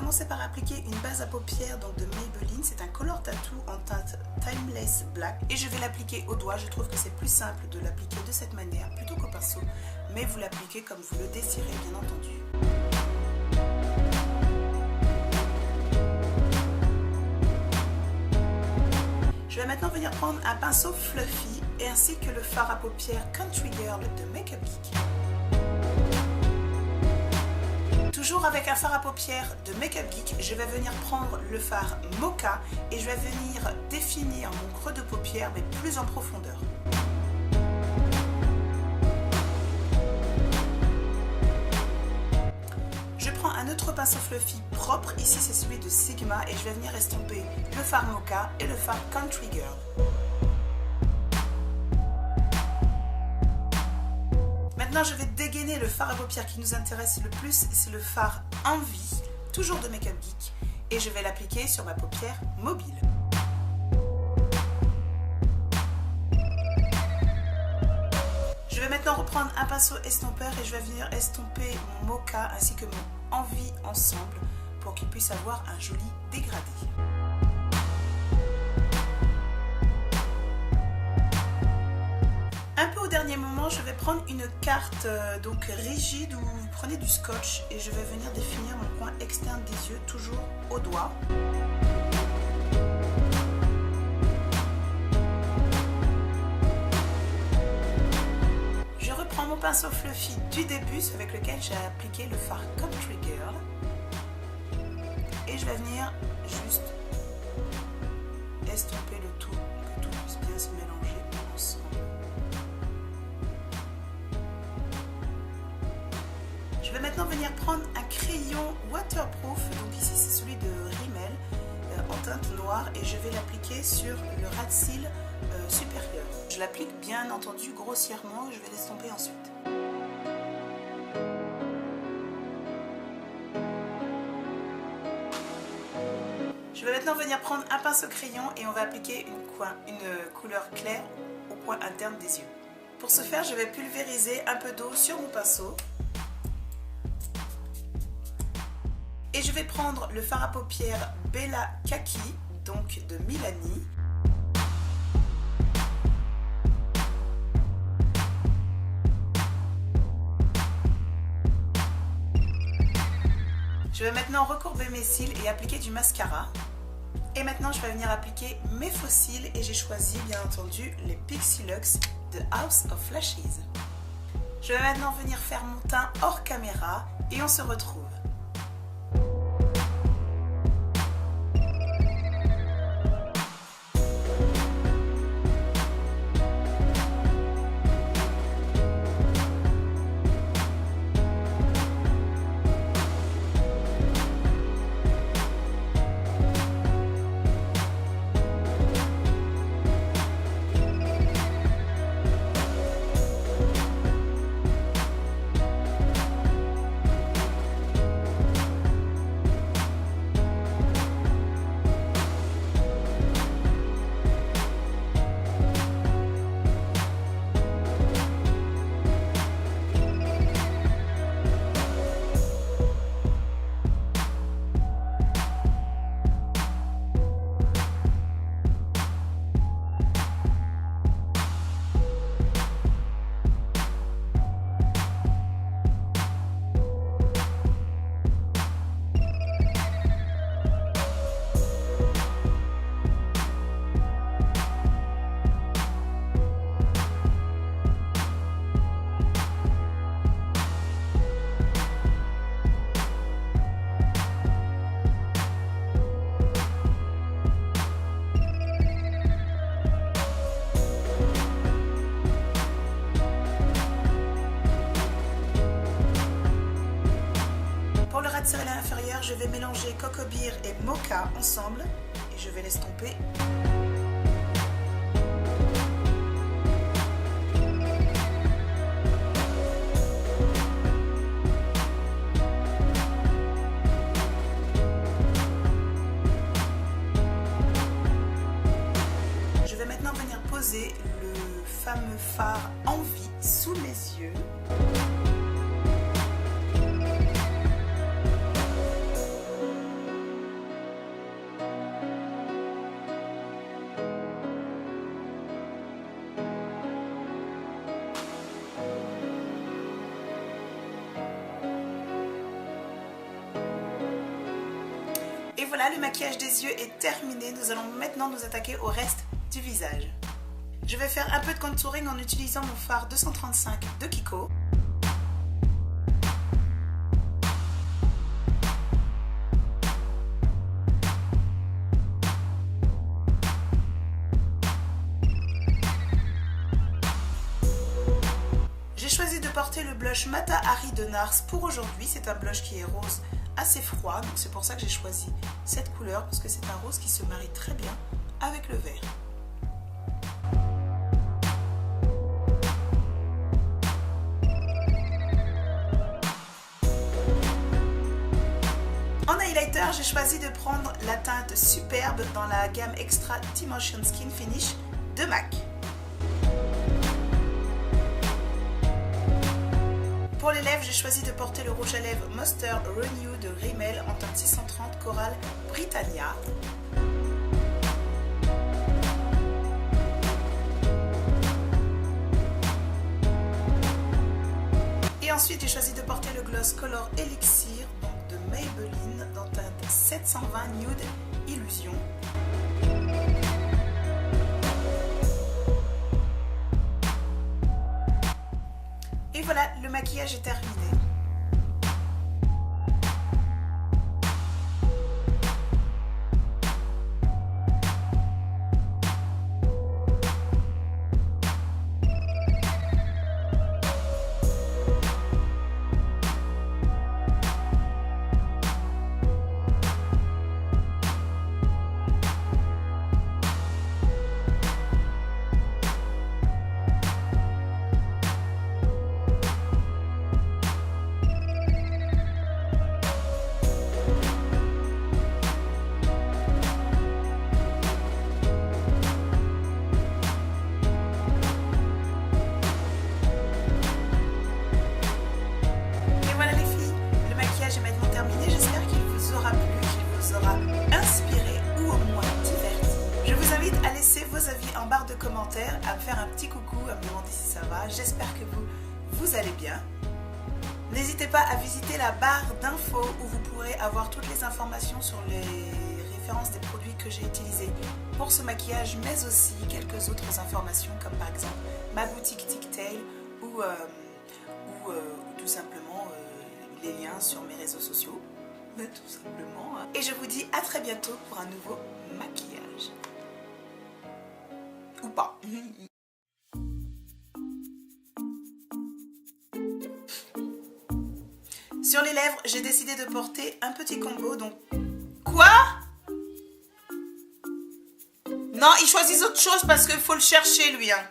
commencer par appliquer une base à paupières donc de Maybelline. C'est un color tattoo en teinte Timeless Black et je vais l'appliquer au doigt. Je trouve que c'est plus simple de l'appliquer de cette manière plutôt qu'au pinceau, mais vous l'appliquez comme vous le désirez bien entendu. Je vais maintenant venir prendre un pinceau fluffy et ainsi que le fard à paupières Country Girl de Makeup Geek. Toujours avec un fard à paupières de Makeup Geek, je vais venir prendre le fard Mocha et je vais venir définir mon creux de paupières mais plus en profondeur. Je prends un autre pinceau fluffy propre, ici c'est celui de Sigma et je vais venir estomper le fard Mocha et le fard Country Girl. Maintenant, je vais dégainer le fard à paupières qui nous intéresse le plus, c'est le fard Envie, toujours de Makeup Geek, et je vais l'appliquer sur ma paupière mobile. Je vais maintenant reprendre un pinceau estompeur et je vais venir estomper mon Mocha ainsi que mon Envie ensemble pour qu'il puisse avoir un joli dégradé. Un peu au dernier moment, je vais prendre une carte donc rigide où vous prenez du scotch et je vais venir définir mon coin externe des yeux, toujours au doigt. Je reprends mon pinceau fluffy du début, avec lequel j'ai appliqué le fard Country Girl. Et je vais venir juste estomper le tout, que tout puisse bien se mélanger ensemble. Je vais maintenant venir prendre un crayon waterproof, donc ici c'est celui de Rimmel en teinte noire et je vais l'appliquer sur le ras de cils supérieur. Je l'applique bien entendu grossièrement et je vais l'estomper ensuite. Je vais maintenant venir prendre un pinceau crayon et on va appliquer une couleur claire au coin interne des yeux. Pour ce faire, je vais pulvériser un peu d'eau sur mon pinceau. Et je vais prendre le fard à paupières Bella Kaki, donc de Milani. Je vais maintenant recourber mes cils et appliquer du mascara. Et maintenant, je vais venir appliquer mes faux cils et j'ai choisi, bien entendu, les Pixie Luxe de House of Flashes. Je vais maintenant venir faire mon teint hors caméra et on se retrouve. ras de céréales inférieure, je vais mélanger Coco Beer et Mocha ensemble et je vais l'estomper. Je vais maintenant venir poser le fameux fard Envie sous les yeux. voilà, le maquillage des yeux est terminé. Nous allons maintenant nous attaquer au reste du visage. Je vais faire un peu de contouring en utilisant mon fard 235 de Kiko. J'ai choisi de porter le blush Mata Hari de NARS pour aujourd'hui. C'est un blush qui est rose assez froid, donc c'est pour ça que j'ai choisi cette couleur, parce que c'est un rose qui se marie très bien avec le vert. En highlighter, j'ai choisi de prendre la teinte Superbe dans la gamme Extra T-Motion Skin Finish de MAC. Pour les lèvres, j'ai choisi de porter le rouge à lèvres Monster Renew de Rimmel en teinte 630 Coral Britannia. Et ensuite, j'ai choisi de porter le gloss Color Elixir de Maybelline dans teinte 720 Nude Illusion. Et voilà, le maquillage est terminé. J'espère qu'il vous aura plu, qu'il vous aura inspiré ou au moins diverti. Je vous invite à laisser vos avis en barre de commentaires, à me faire un petit coucou, à me demander si ça va. J'espère que vous allez bien. N'hésitez pas à visiter la barre d'infos où vous pourrez avoir toutes les informations sur les références des produits que j'ai utilisés pour ce maquillage, mais aussi quelques autres informations comme par exemple ma boutique TikTok ou tout simplement les liens sur mes réseaux sociaux, tout simplement. Et je vous dis à très bientôt pour un nouveau maquillage. Ou pas. Sur les lèvres, j'ai décidé de porter un petit combo, donc... Quoi? Non, il choisit autre chose parce qu'il faut le chercher, lui, hein.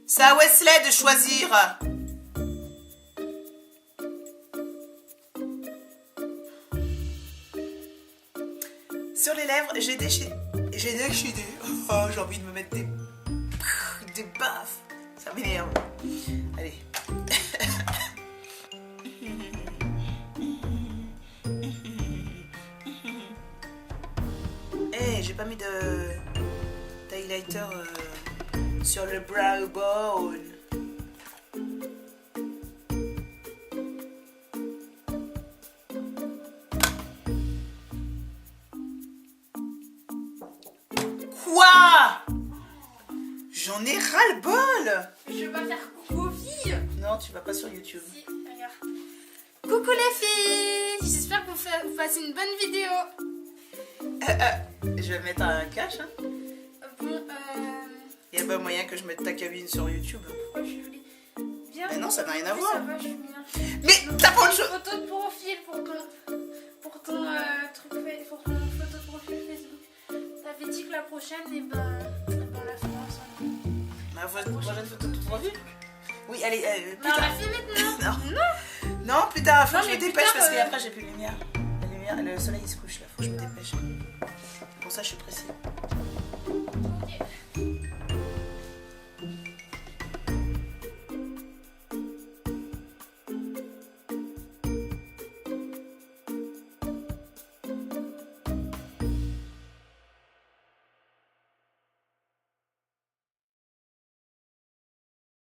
C'est à Wesley de choisir. Sur les lèvres, j'ai décidé. Oh, j'ai envie de me mettre des baffes. Ça m'énerve. Allez. Hey, j'ai pas mis d'highlighter sur le brow bone. Quoi? J'en ai ras-le-bol. Je vais pas faire coucou aux filles. Non, tu vas pas sur YouTube. Si, regarde. Coucou les filles. J'espère que vous passez une bonne vidéo. Je vais mettre un cache. Hein. Bon, Il n'y a pas moyen que je mette ta cabine sur YouTube. pourquoi je voulais bien. Mais non, ça n'a rien à Oui, voir. ça va, je suis bien. Mais t'as pas de chose. Photo de profil pour ton truc, pour ton photo de profil Facebook. T'avais dit que la prochaine, et ben la fin ensemble. Ma prochaine photo de profil. Oui, allez, plus Mais on tard. la fait maintenant. Non, plus tard, faut Non, que je mais me plus dépêche tard, parce qu'après j'ai plus de lumière. La lumière, le soleil il se couche là, faut que je me dépêche. Pour ça, je suis pressée. Ok.